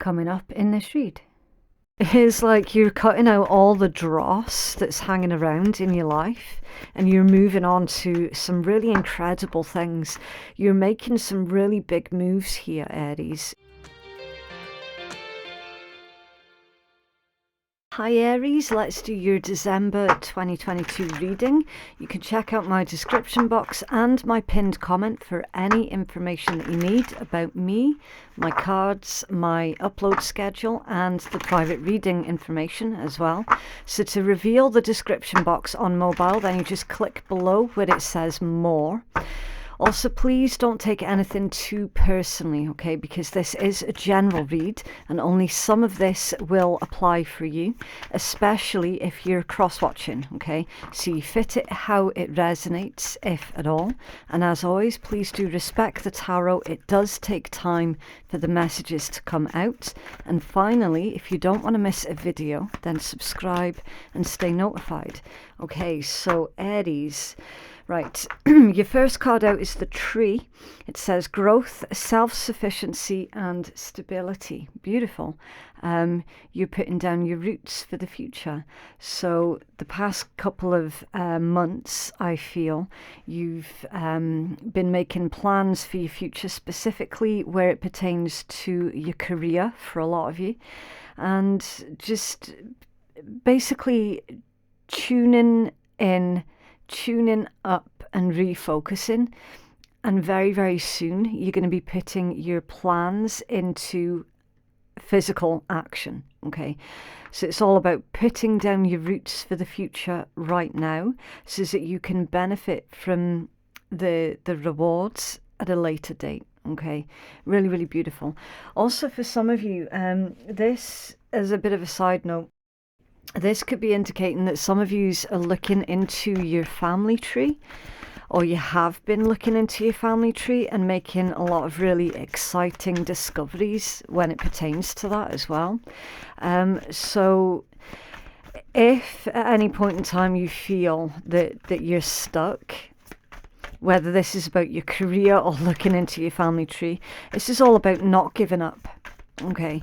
coming up in this read. It's like you're cutting out all the dross that's hanging around in your life and you're moving on to some really incredible things. You're making some really big moves here, Aries. Hi Aries, let's do your December 2022 reading. You can check out my description box and my pinned comment for any information that you need about me, my cards, my upload schedule, and the private reading information as well. So to reveal the description box on mobile, then you just click below where it says more. Also, please don't take anything too personally, okay, because this is a general read and only some of this will apply for you, especially if you're cross-watching, okay? So you fit it how it resonates, if at all. And as always, please do respect the tarot. It does take time for the messages to come out. And finally, if you don't want to miss a video, then subscribe and stay notified. Okay, so Aries. Right, your first card out is the Tree. It says growth, self-sufficiency and stability. Beautiful. You're putting down your roots for the future. So the past couple of months, I feel, you've been making plans for your future, specifically where it pertains to your career for a lot of you. And just basically tuning up and refocusing, and very soon you're going to be putting your plans into physical action. Okay, so it's all about putting down your roots for the future right now so that you can benefit from the rewards at a later date. Okay, really beautiful. Also, for some of you, this is a bit of a side note. This could be indicating that some of you are looking into your family tree, or you have been looking into your family tree and making a lot of really exciting discoveries when it pertains to that as well. So if at any point in time you feel that you're stuck, whether this is about your career or looking into your family tree, this is all about not giving up. Okay.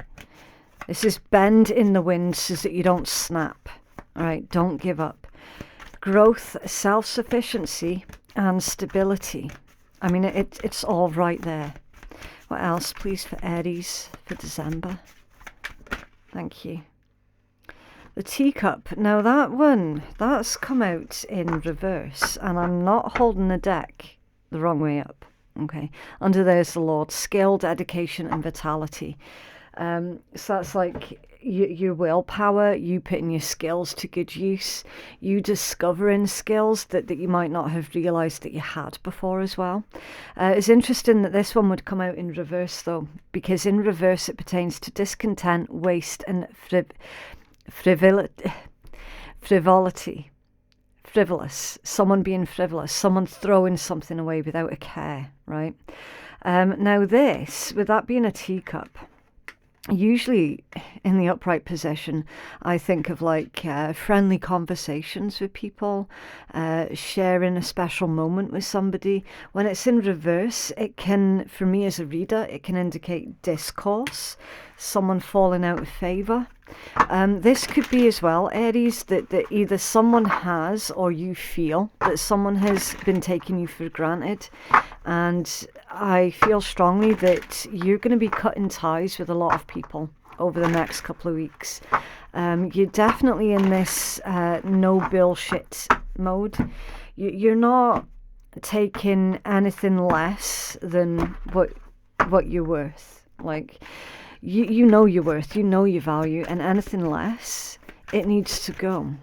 This is bend in the wind so that you don't snap. All right, don't give up. Growth, self-sufficiency and stability. I mean, it's all right there. What else, please, for Aries for December? Thank you. The Teacup. Now that one, that's come out in reverse, and I'm not holding the deck the wrong way up. Okay, under there's the Lord, skill, dedication and vitality. So that's like your willpower, you putting your skills to good use, you discovering skills that you might not have realised that you had before as well. It's interesting that this one would come out in reverse though, because in reverse it pertains to discontent, waste and frivolous, someone being frivolous, someone throwing something away without a care, right? Now this, with that being a teacup, usually in the upright position, I think of like friendly conversations with people, sharing a special moment with somebody. When it's in reverse, it can, for me as a reader, it can indicate discourse, someone falling out of favour. This could be as well, Aries, that either someone has or you feel that someone has been taking you for granted, and I feel strongly that you're going to be cutting ties with a lot of people over the next couple of weeks. You're definitely in this no bullshit mode. You're not taking anything less than what you're worth. Like, you know your worth, you know your value, and anything less, it needs to go.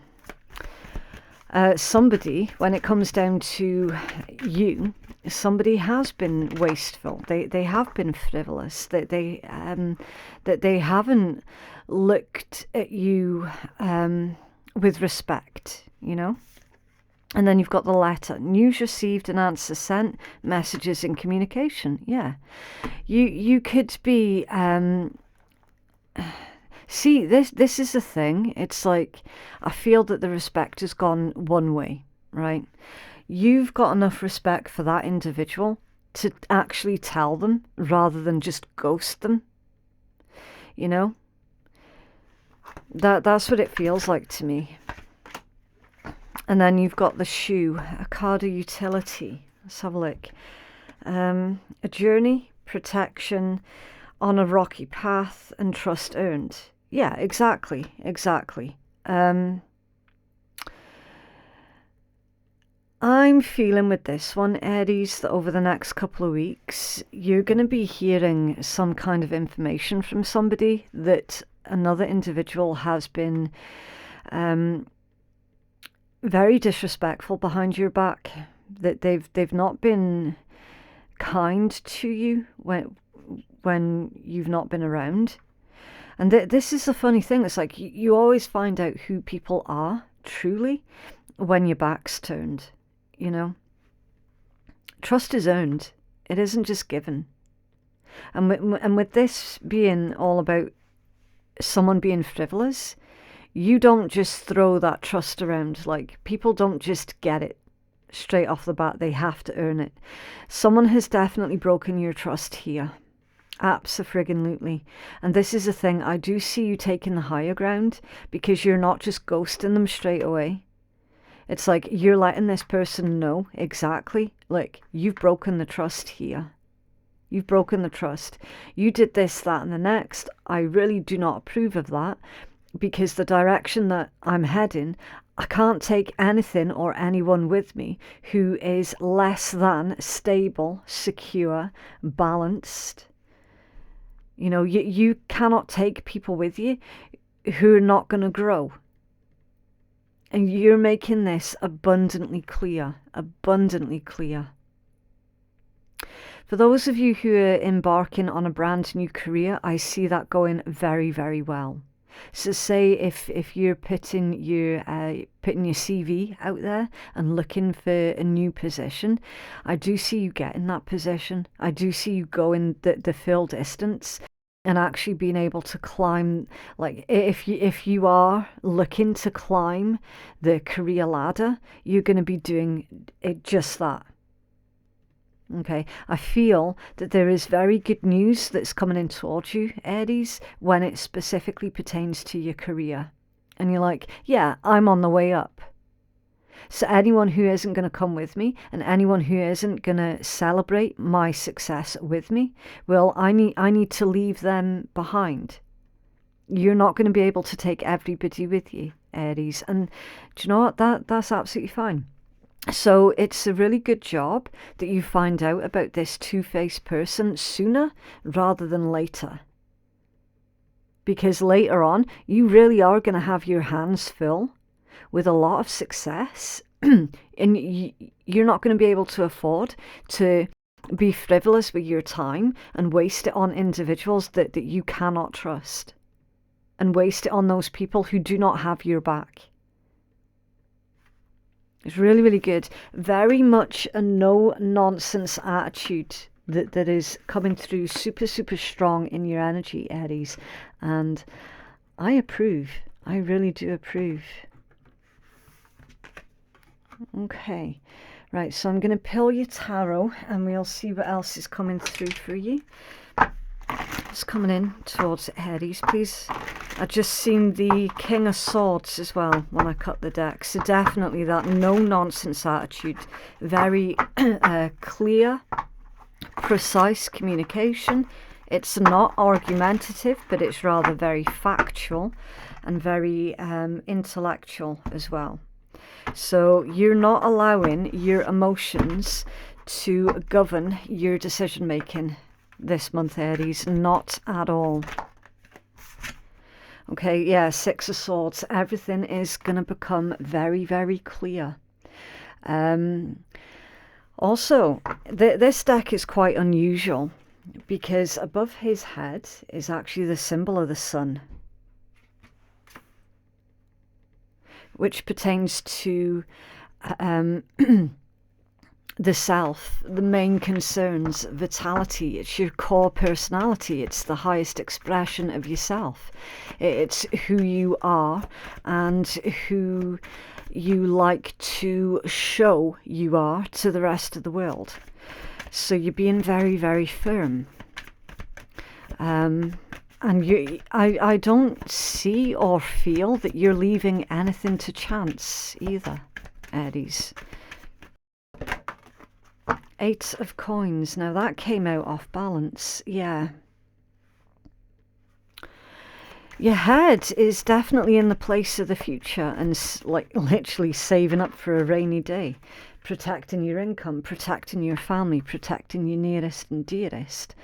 Somebody, when it comes down to you, somebody has been wasteful. They have been frivolous. That they haven't looked at you with respect, you know. And then you've got the letter. News received and answer sent, messages in communication. Yeah. You could be see, this is the thing. It's like, I feel that the respect has gone one way, right? You've got enough respect for that individual to actually tell them rather than just ghost them. you know? That's what it feels like to me. And then you've got the shoe, a card of utility. Let's have a look. A journey, protection on a rocky path, and trust earned. Yeah, exactly. I'm feeling with this one, Aries, that over the next couple of weeks, you're going to be hearing some kind of information from somebody that another individual has been very disrespectful behind your back, that they've not been kind to you when you've not been around. And this is the funny thing. It's like you always find out who people are truly when your back's turned, you know. Trust is earned. It isn't just given. And with this being all about someone being frivolous, you don't just throw that trust around. Like, people don't just get it straight off the bat. They have to earn it. Someone has definitely broken your trust here. Abso-friggin-lutely. And this is the thing. I do see you taking the higher ground, because you're not just ghosting them straight away. It's like you're letting this person know exactly, like, you've broken the trust here. You've broken the trust. You did this, that, and the next. I really do not approve of that, because the direction that I'm heading, I can't take anything or anyone with me who is less than stable, secure, balanced. You know, you cannot take people with you who are not going to grow. And you're making this abundantly clear, abundantly clear. For those of you who are embarking on a brand new career, I see that going very, very well. So say if you're putting your CV out there and looking for a new position, I do see you getting that position. I do see you going the full distance and actually being able to climb. Like, if you are looking to climb the career ladder, you're going to be doing it just that. Okay, I feel that there is very good news that's coming in towards you, Aries, when it specifically pertains to your career. And you're like, yeah, I'm on the way up. So anyone who isn't going to come with me, and anyone who isn't going to celebrate my success with me, well, I need to leave them behind. You're not going to be able to take everybody with you, Aries. And do you know what? That's absolutely fine. So it's a really good job that you find out about this two-faced person sooner rather than later. Because later on, you really are going to have your hands full with a lot of success. And you're not going to be able to afford to be frivolous with your time and waste it on individuals that you cannot trust. And waste it on those people who do not have your back. It's really, really good. Very much a no-nonsense attitude that is coming through super, super strong in your energy, Aries. And I approve. I really do approve. Okay. Right, so I'm going to pull your tarot and we'll see what else is coming through for you. It's coming in towards Aries, please. I just seen the King of Swords as well when I cut the deck. So definitely that no-nonsense attitude. Very clear, precise communication. It's not argumentative, but it's rather very factual and very intellectual as well. So you're not allowing your emotions to govern your decision-making this month, Aries. Not at all. Okay, yeah, Six of Swords. Everything is going to become very, very clear. Also, this deck is quite unusual because above his head is actually the symbol of the sun, which pertains to the self, the main concerns, vitality. It's your core personality. It's the highest expression of yourself. It's who you are and who you like to show you are to the rest of the world. So you're being very, very firm. And I don't see or feel that you're leaving anything to chance either, Aries. Eight of Coins. Now that came out off balance. Yeah. Your head is definitely in the place of the future and like literally saving up for a rainy day. Protecting your income, protecting your family, protecting your nearest and dearest.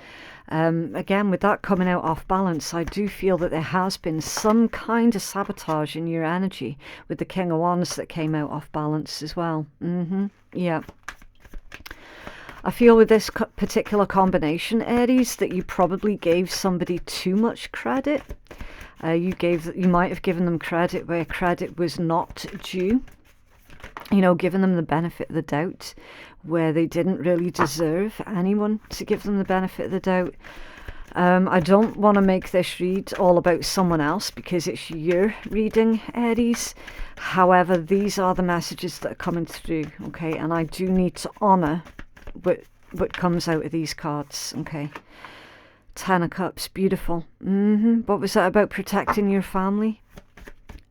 Again, with that coming out off balance, I do feel that there has been some kind of sabotage in your energy with the King of Wands that came out off balance as well. Yeah. I feel with this particular combination, Aries, that you probably gave somebody too much credit. You might have given them credit where credit was not due. You know, giving them the benefit of the doubt where they didn't really deserve anyone to give them the benefit of the doubt. I don't want to make this read all about someone else because it's your reading, Aries. However, these are the messages that are coming through, okay? And I do need to honour what comes out of these cards, okay? Ten of Cups, beautiful. What was that about? Protecting your family?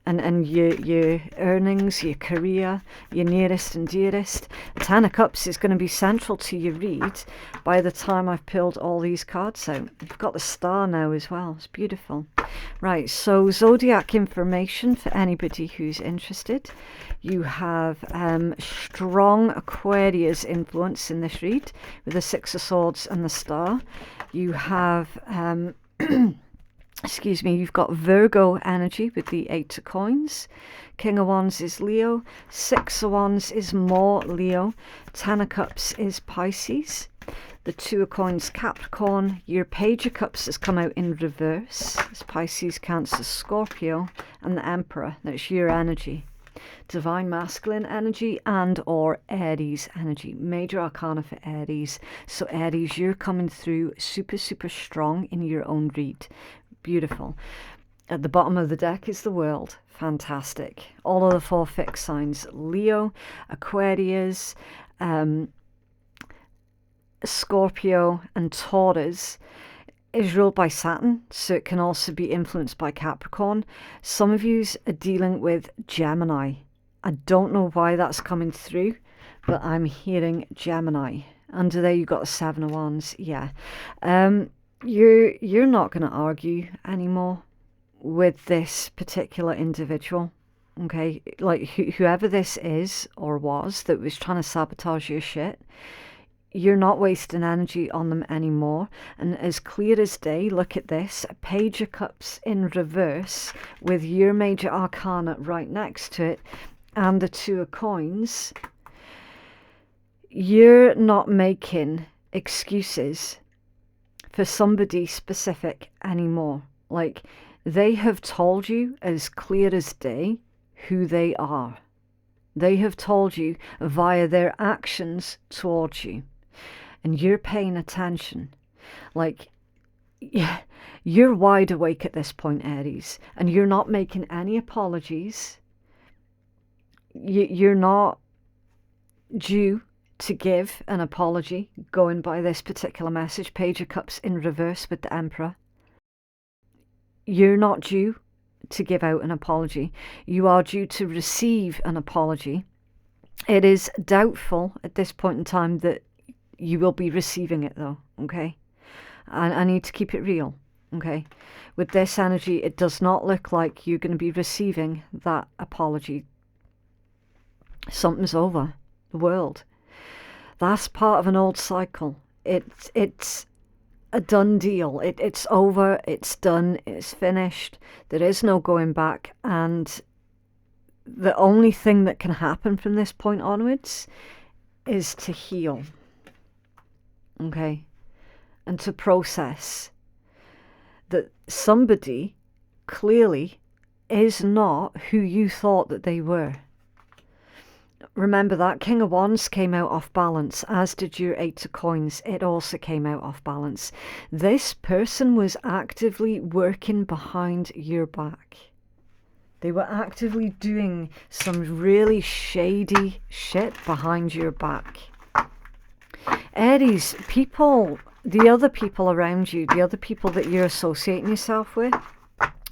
And your earnings, your career, your nearest and dearest. Ten of Cups is going to be central to your read by the time I've pulled all these cards out. You've got the Star now as well. It's beautiful. Right, so zodiac information for anybody who's interested. You have strong Aquarius influence in this read with the Six of Swords and the Star. You have... excuse me, you've got Virgo energy with the Eight of Coins. King of Wands is Leo. Six of Wands is more Leo. Ten of Cups is Pisces. The Two of Coins, Capricorn. Your Page of Cups has come out in reverse. It's Pisces, Cancer, Scorpio. And the Emperor, that's your energy. Divine Masculine energy and or Aries energy. Major Arcana for Aries. So Aries, you're coming through super, super strong in your own read. Beautiful. At the bottom of the deck is the World. Fantastic. All of the four fixed signs. Leo, Aquarius, Scorpio and Taurus is ruled by Saturn, so it can also be influenced by Capricorn. Some of you are dealing with Gemini. I don't know why that's coming through, but I'm hearing Gemini. Under there you've got the Seven of Wands. Yeah. You're not going to argue anymore with this particular individual, okay? Like whoever this is or was that was trying to sabotage your shit, you're not wasting energy on them anymore. And as clear as day, look at this, a Page of Cups in reverse with your Major Arcana right next to it and the Two of Coins. You're not making excuses for somebody specific anymore. Like, they have told you as clear as day who they are. They have told you via their actions towards you. And you're paying attention. Like, yeah, you're wide awake at this point, Aries. And you're not making any apologies. You're not due to give an apology, going by this particular message. Page of Cups in reverse with the Emperor. You're not due to give out an apology. You are due to receive an apology. It is doubtful at this point in time that you will be receiving it though, okay? And I need to keep it real, okay? With this energy, it does not look like you're going to be receiving that apology. Something's over. The World. That's part of an old cycle. It's a done deal. It's over. It's done. It's finished. There is no going back. And the only thing that can happen from this point onwards is to heal. Okay? And to process that somebody clearly is not who you thought that they were. Remember that King of Wands came out off balance, as did your Eight of Coins. It also came out off balance. This person was actively working behind your back. They were actively doing some really shady shit behind your back. Aries, people the other people around you, the other people that you're associating yourself with,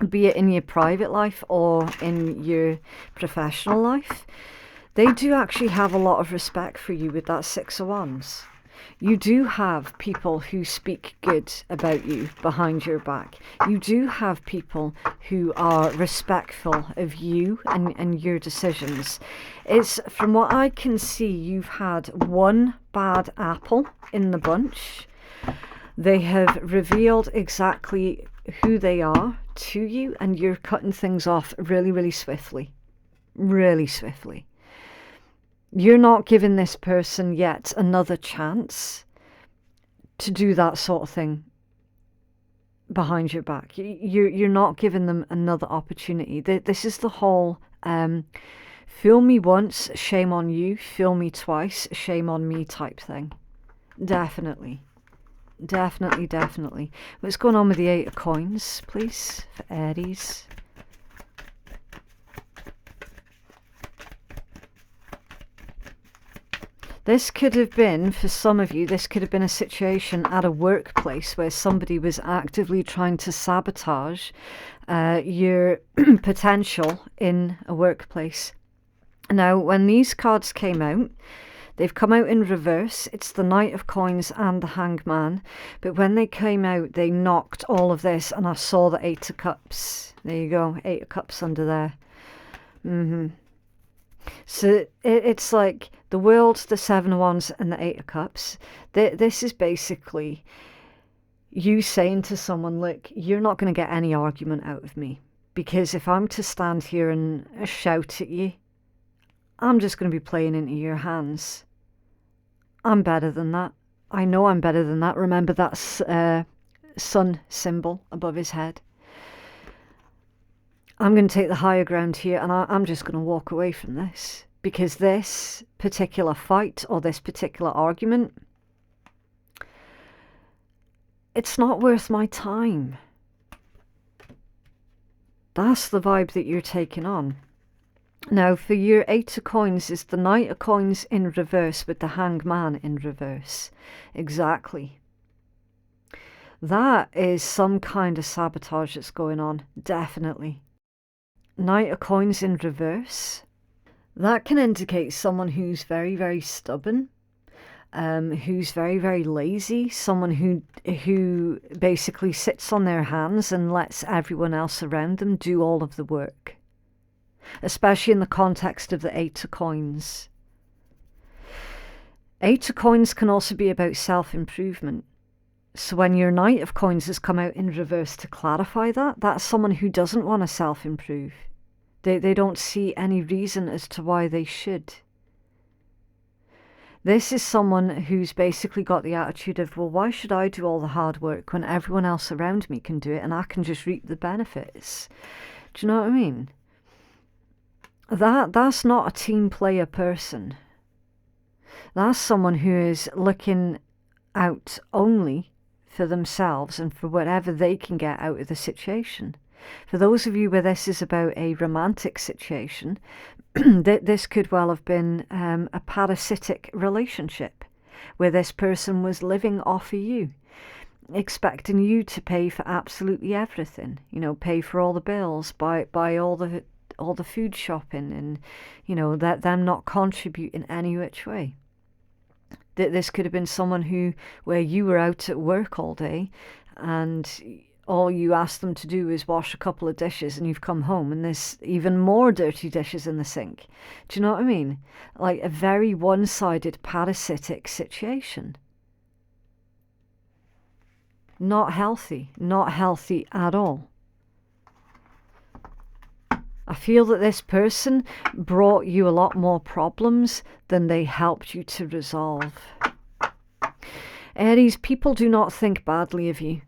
be it in your private life or in your professional life, they do actually have a lot of respect for you with that Six of Wands. You do have people who speak good about you behind your back. You do have people who are respectful of you and your decisions. It's, from what I can see, you've had one bad apple in the bunch. They have revealed exactly who they are to you, and you're cutting things off really, really swiftly. Really swiftly. You're not giving this person yet another chance to do that sort of thing behind your back. You're not giving them another opportunity. This is the whole fool me once, shame on you. Fool me twice, shame on me type thing. Definitely. Definitely, definitely. What's going on with the Eight of Coins, please, for Aries? This could have been, for some of you, this could have been a situation at a workplace where somebody was actively trying to sabotage your potential in a workplace. Now, when these cards came out, they've come out in reverse. It's the Knight of Coins and the Hanged Man. But when they came out, they knocked all of this, and I saw the Eight of Cups. There you go, Eight of Cups under there. So it's like the World, the Seven of Wands, and the Eight of Cups. This is basically you saying to someone, look, you're not going to get any argument out of me. Because if I'm to stand here and shout at you, I'm just going to be playing into your hands. I'm better than that. I know I'm better than that. Remember that sun symbol above his head? I'm going to take the higher ground here, and I'm just going to walk away from this. Because this particular fight or this particular argument, it's not worth my time. That's the vibe that you're taking on. Now, for your Eight of Coins is the Knight of Coins in reverse with the Hanged Man in reverse. Exactly. That is some kind of sabotage that's going on. Definitely. Knight of Coins in reverse. That can indicate someone who's very, very stubborn, who's very, very lazy, someone who basically sits on their hands and lets everyone else around them do all of the work, especially in the context of the Eight of Coins. Eight of Coins can also be about self-improvement. So when your Knight of Coins has come out in reverse to clarify that, that's someone who doesn't want to self-improve. They don't see any reason as to why they should. This is someone who's basically got the attitude of, well, why should I do all the hard work when everyone else around me can do it and I can just reap the benefits? Do you know what I mean? That's not a team player person. That's someone who is looking out only for themselves and for whatever they can get out of the situation. For those of you where this is about a romantic situation, this could well have been a parasitic relationship where this person was living off of you, expecting you to pay for absolutely everything. You know, pay for all the bills, buy all the food shopping, and you know that them not contribute in any which way. This could have been someone where you were out at work all day and all you asked them to do is wash a couple of dishes, and you've come home and there's even more dirty dishes in the sink. Do you know what I mean? Like a very one-sided parasitic situation. Not healthy at all. I feel that this person brought you a lot more problems than they helped you to resolve. Aries, people do not think badly of you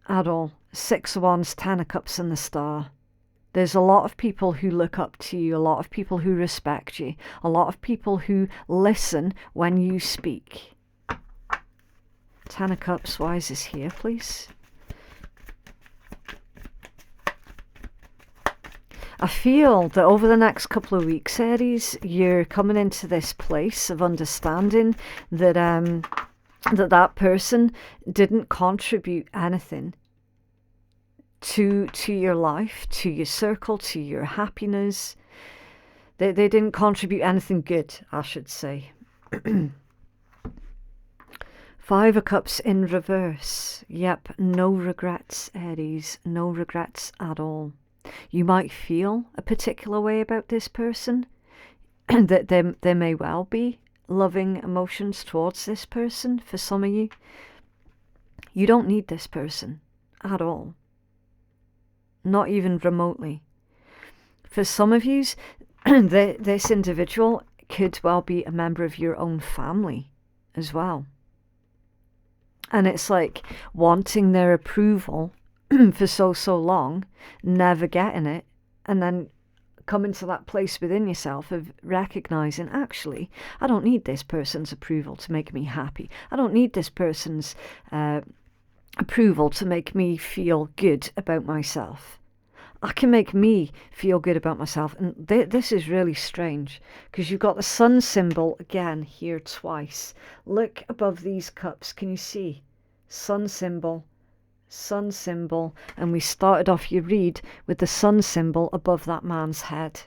at all. Six of Wands, Ten of Cups and the Star. There's a lot of people who look up to you, a lot of people who respect you, a lot of people who listen when you speak. Ten of Cups, why is this here, please? I feel that over the next couple of weeks, Aries, you're coming into this place of understanding that that person didn't contribute anything to your life, to your circle, to your happiness. They didn't contribute anything good, I should say. Five of Cups in reverse. Yep, no regrets, Aries. No regrets at all. You might feel a particular way about this person. That there may well be loving emotions towards this person for some of you. You don't need this person at all. Not even remotely. For some of you, this individual could well be a member of your own family as well. And it's like wanting their approval for so long, never getting it, and then coming to that place within yourself of recognizing, actually, I don't need this person's approval to make me happy. I don't need this person's approval to make me feel good about myself. I can make me feel good about myself. And this is really strange because you've got the sun symbol again here twice. Look above these cups. Can you see? Sun symbol, and we started off your read with the sun symbol above that man's head.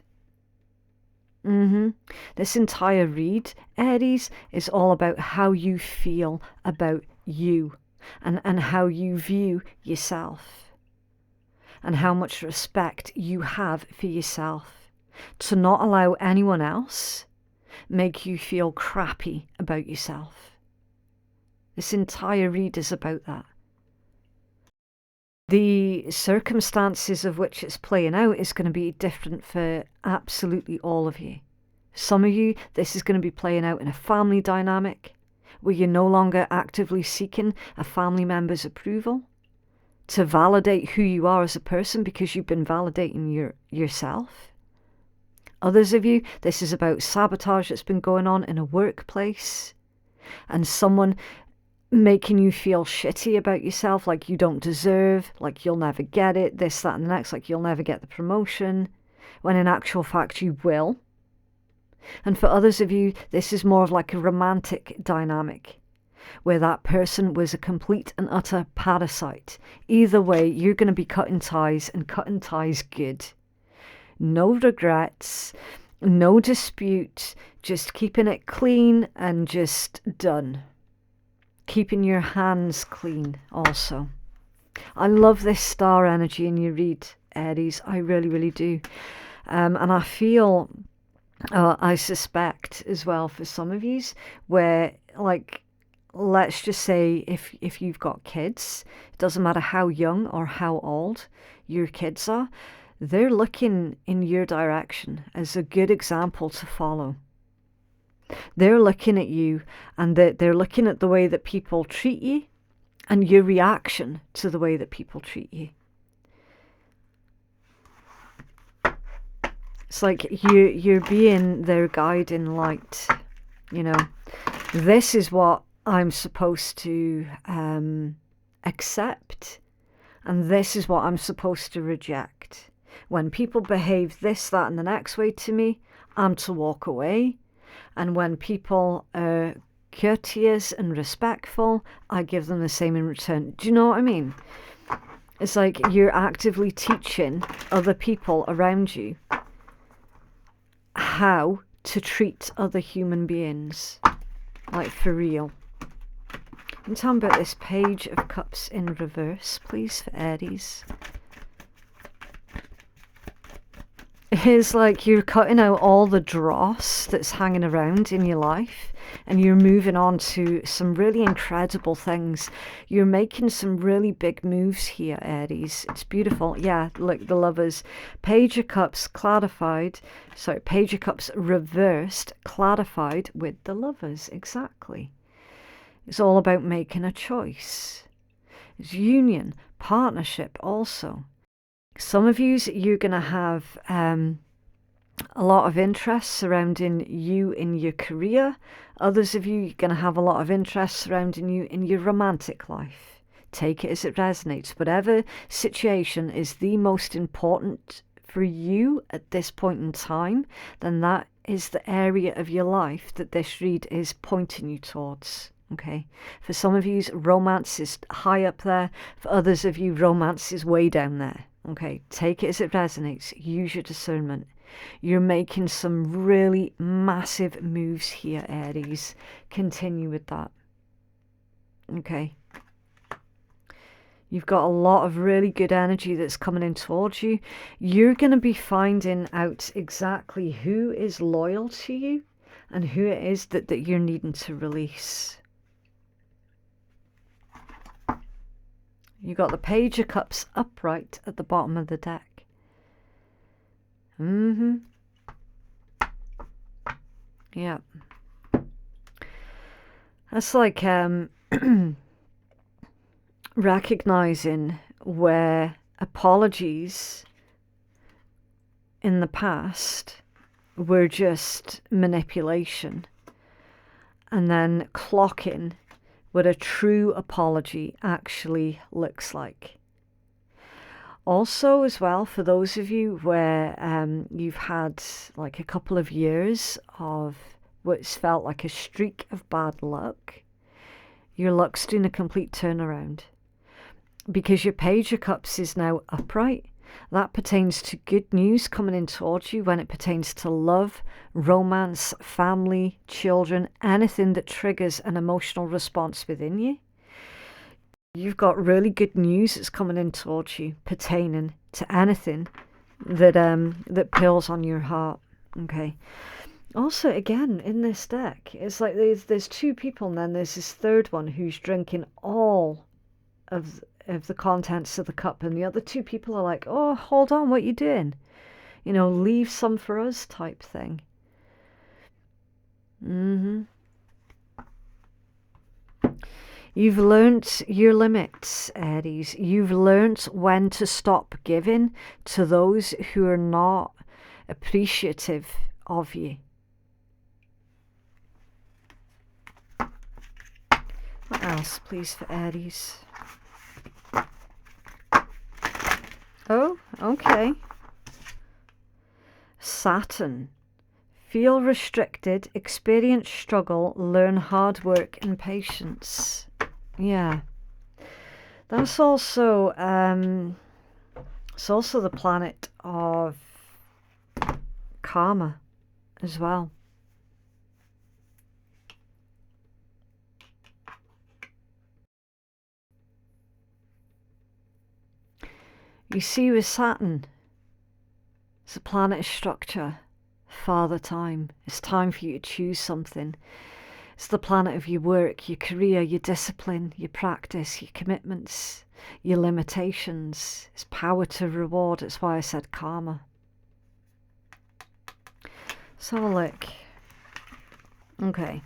This entire read, Aries, is all about how you feel about you and how you view yourself and how much respect you have for yourself, to not allow anyone else make you feel crappy about yourself. This entire read is about that. The circumstances of which it's playing out is going to be different for absolutely all of you. Some of you, this is going to be playing out in a family dynamic where you're no longer actively seeking a family member's approval to validate who you are as a person because you've been validating yourself. Others of you, this is about sabotage that's been going on in a workplace and someone making you feel shitty about yourself, like you don't deserve, like you'll never get it, this, that, and the next, like you'll never get the promotion, when in actual fact you will. And for others of you, this is more of like a romantic dynamic, where that person was a complete and utter parasite. Either way, you're going to be cutting ties, and cutting ties good. No regrets, no dispute, just keeping it clean and just done. Keeping your hands clean also. I love this star energy in your read, Aries. I really, really do. And I feel, I suspect as well for some of you, where like, let's just say if you've got kids, it doesn't matter how young or how old your kids are, they're looking in your direction as a good example to follow. They're looking at you and they're looking at the way that people treat you and your reaction to the way that people treat you. It's like you're being their guiding light. You know, this is what I'm supposed to accept, and this is what I'm supposed to reject. When people behave this, that, and the next way to me, I'm to walk away. And when people are courteous and respectful, I give them the same in return. Do you know what I mean? It's like you're actively teaching other people around you how to treat other human beings. Like for real. And tell me about this Page of Cups in reverse, please, for Aries. It's like you're cutting out all the dross that's hanging around in your life and you're moving on to some really incredible things. You're making some really big moves here, Aries. It's beautiful. Yeah, look, the Lovers. Page of Cups clarified. Sorry, Page of Cups reversed, clarified with the Lovers. Exactly. It's all about making a choice. It's union, partnership also. Some of you, you're going to have a lot of interest surrounding you in your career. Others of you, you're going to have a lot of interest surrounding you in your romantic life. Take it as it resonates. Whatever situation is the most important for you at this point in time, then that is the area of your life that this read is pointing you towards. Okay, for some of you, romance is high up there. For others of you, romance is way down there. Okay, take it as it resonates. Use your discernment. You're making some really massive moves here, Aries. Continue with that. Okay. You've got a lot of really good energy that's coming in towards you. You're going to be finding out exactly who is loyal to you and who it is that you're needing to release. You got the Page of Cups upright at the bottom of the deck. Yeah. That's like recognizing where apologies in the past were just manipulation, and then clocking what a true apology actually looks like. Also, as well, for those of you where you've had like a couple of years of what's felt like a streak of bad luck, your luck's doing a complete turnaround. Because your Page of Cups is now upright. That pertains to good news coming in towards you when it pertains to love, romance, family, children, anything that triggers an emotional response within you. You've got really good news that's coming in towards you pertaining to anything that pulls on your heart. Okay. Also, again, in this deck, it's like there's two people, and then there's this third one who's drinking all of the contents of the cup, and the other two people are like, oh, hold on, what you doing? You know, leave some for us type thing. You've learnt your limits, Aries. You've learnt when to stop giving to those who are not appreciative of you. What else, please, for Aries? Oh, okay. Saturn. Feel restricted, experience struggle, learn hard work and patience. Yeah. That's also it's also the planet of karma as well. You see, with Saturn, it's a planet of structure, father time. It's time for you to choose something. It's the planet of your work, your career, your discipline, your practice, your commitments, your limitations. It's power to reward. That's why I said karma. Let's have a look. Okay.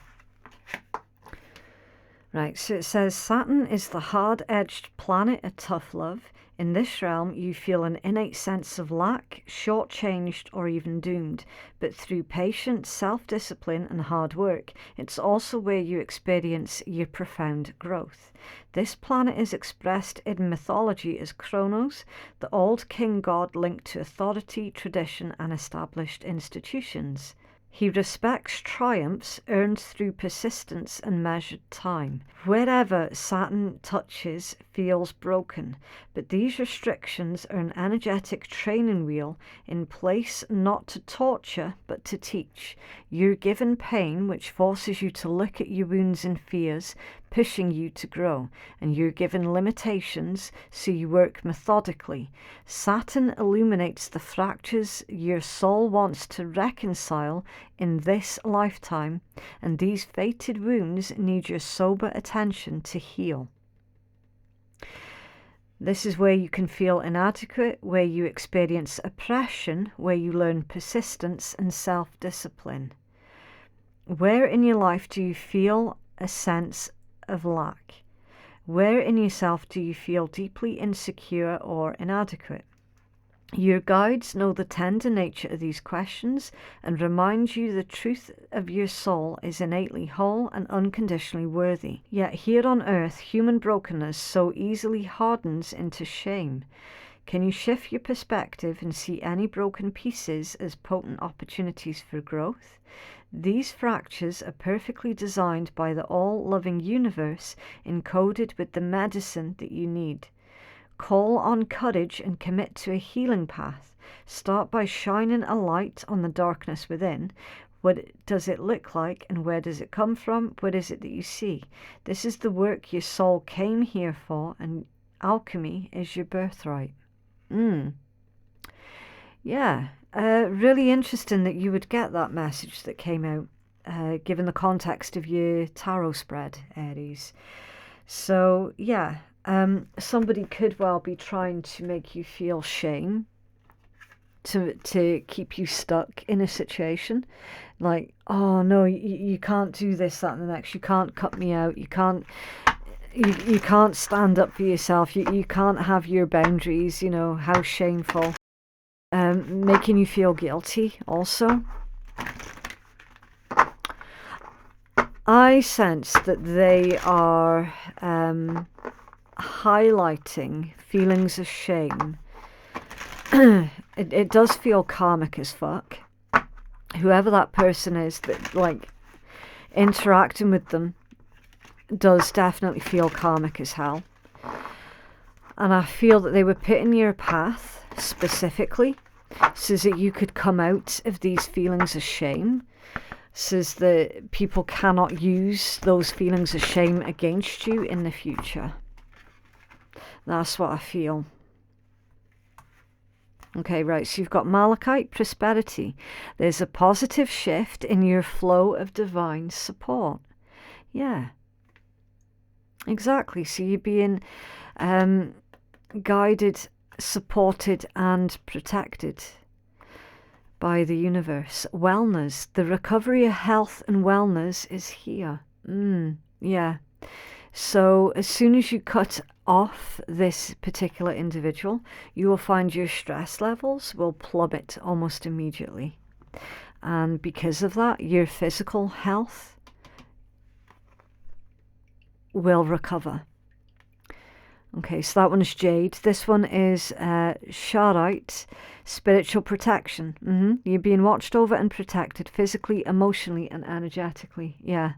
Right, so it says Saturn is the hard-edged planet of tough love. In this realm, you feel an innate sense of lack, shortchanged, or even doomed. But through patience, self-discipline, and hard work, it's also where you experience your profound growth. This planet is expressed in mythology as Kronos, the old king god linked to authority, tradition, and established institutions. He respects triumphs earned through persistence and measured time. Wherever Saturn touches feels broken, but these restrictions are an energetic training wheel in place not to torture but to teach. You're given pain which forces you to look at your wounds and fears, pushing you to grow, and you're given limitations, so you work methodically. Saturn illuminates the fractures your soul wants to reconcile in this lifetime, and these fated wounds need your sober attention to heal. This is where you can feel inadequate, where you experience oppression, where you learn persistence and self-discipline. Where in your life do you feel a sense of lack? Where in yourself do you feel deeply insecure or inadequate? Your guides know the tender nature of these questions and remind you the truth of your soul is innately whole and unconditionally worthy. Yet here on earth, human brokenness so easily hardens into shame. Can you shift your perspective and see any broken pieces as potent opportunities for growth? These fractures are perfectly designed by the all-loving universe, encoded with the medicine that you need. Call on courage and commit to a healing path. Start by shining a light on the darkness within. What does it look like, and where does it come from? What is it that you see? This is the work your soul came here for, and alchemy is your birthright. Yeah, really interesting that you would get that message that came out, given the context of your tarot spread, Aries. So, yeah, somebody could well be trying to make you feel shame, to keep you stuck in a situation. Like, oh no, you can't do this, that and the next. You can't cut me out. You can't stand up for yourself. You can't have your boundaries, you know, how shameful. Making you feel guilty also. I sense that they are highlighting feelings of shame. It does feel karmic as fuck. Whoever that person is, that like interacting with them does definitely feel karmic as hell. And I feel that they were put in your path specifically so that you could come out of these feelings of shame, so that people cannot use those feelings of shame against you in the future. That's what I feel. Okay, right, so you've got Malachite, prosperity. There's a positive shift in your flow of divine support. Yeah, exactly. So you're being guided, supported, and protected by the universe. Wellness, the recovery of health and wellness is here. Yeah. So as soon as you cut off this particular individual, you will find your stress levels will plummet almost immediately. And because of that, your physical health will recover. Okay, so that one is Jade. This one is Sharite, spiritual protection. You're being watched over and protected physically, emotionally, and energetically. Yeah.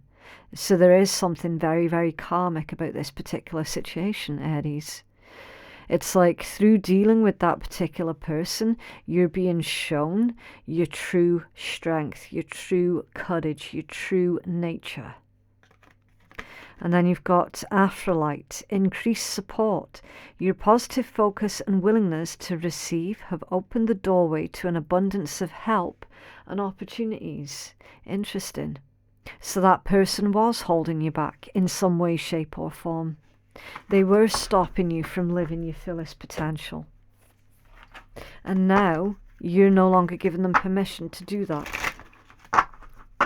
So there is something very, very karmic about this particular situation, Aries. It's like through dealing with that particular person, you're being shown your true strength, your true courage, your true nature. And then you've got Aphrodite, increased support. Your positive focus and willingness to receive have opened the doorway to an abundance of help and opportunities. Interesting. So that person was holding you back in some way, shape or form. They were stopping you from living your fullest potential. And now you're no longer giving them permission to do that,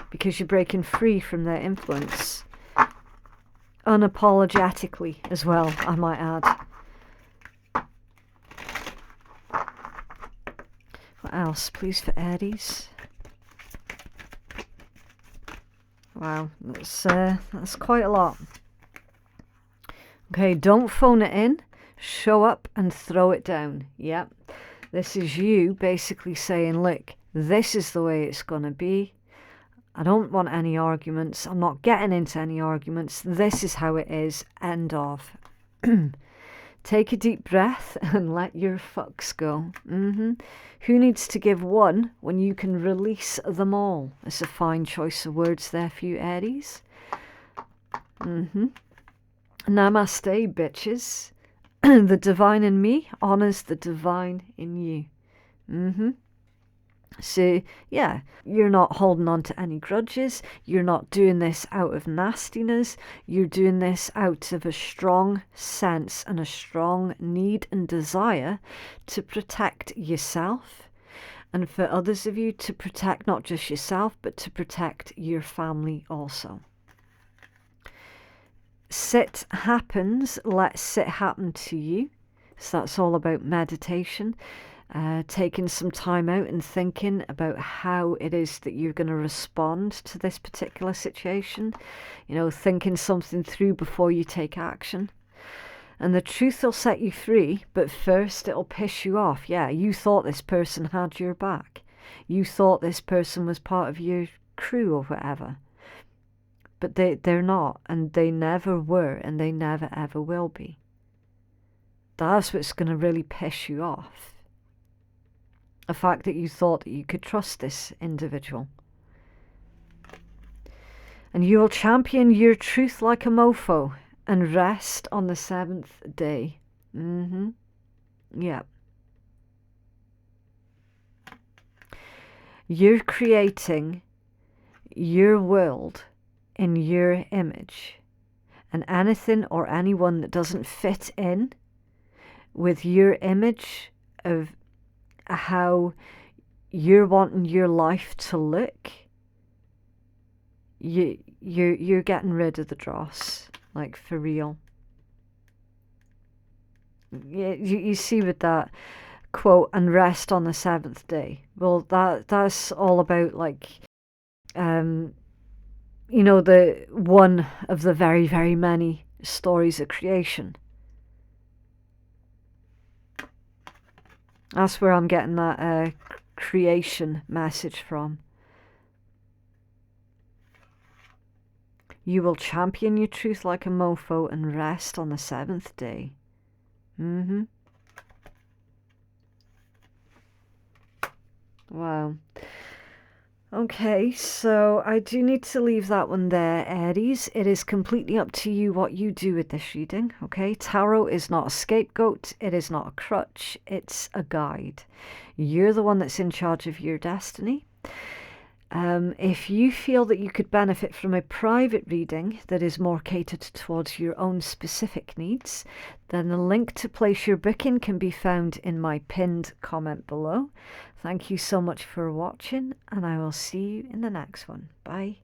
because you're breaking free from their influence. Unapologetically as well, I might add. What else, please, for Aries? Wow, that's quite a lot. Okay, don't phone it in. Show up and throw it down. Yep. This is you basically saying, look, this is the way it's going to be. I don't want any arguments. I'm not getting into any arguments. This is how it is. End of. Take a deep breath and let your fucks go. Who needs to give one when you can release them all? It's a fine choice of words there for you, Aries. Namaste, bitches. The divine in me honors the divine in you. So, yeah, you're not holding on to any grudges. You're not doing this out of nastiness. You're doing this out of a strong sense and a strong need and desire to protect yourself. And for others of you, to protect not just yourself, but to protect your family also. Sit happens, let sit happen to you. So that's all about meditation. Taking some time out and thinking about how it is that you're going to respond to this particular situation. You know, thinking something through before you take action. And the truth will set you free, but first it'll piss you off. Yeah, you thought this person had your back. You thought this person was part of your crew or whatever. But they're not, and they never were, and they never ever will be. That's what's going to really piss you off. The fact that you thought that you could trust this individual. And you will champion your truth like a mofo and rest on the 7th day. Yep. You're creating your world in your image. And anything or anyone that doesn't fit in with your image of how you're wanting your life to look, you're getting rid of the dross, like for real. You see with that quote, and rest on the 7th day. Well, that's all about like, you know, the one of the very, very many stories of creation. That's where I'm getting that creation message from. You will champion your truth like a mofo and rest on the 7th day. Wow. Okay, so I do need to leave that one there, Aries. It is completely up to you what you do with this reading, okay? Tarot is not a scapegoat. It is not a crutch. It's a guide. You're the one that's in charge of your destiny. If you feel that you could benefit from a private reading that is more catered towards your own specific needs, then the link to place your booking can be found in my pinned comment below. Thank you so much for watching, and I will see you in the next one. Bye.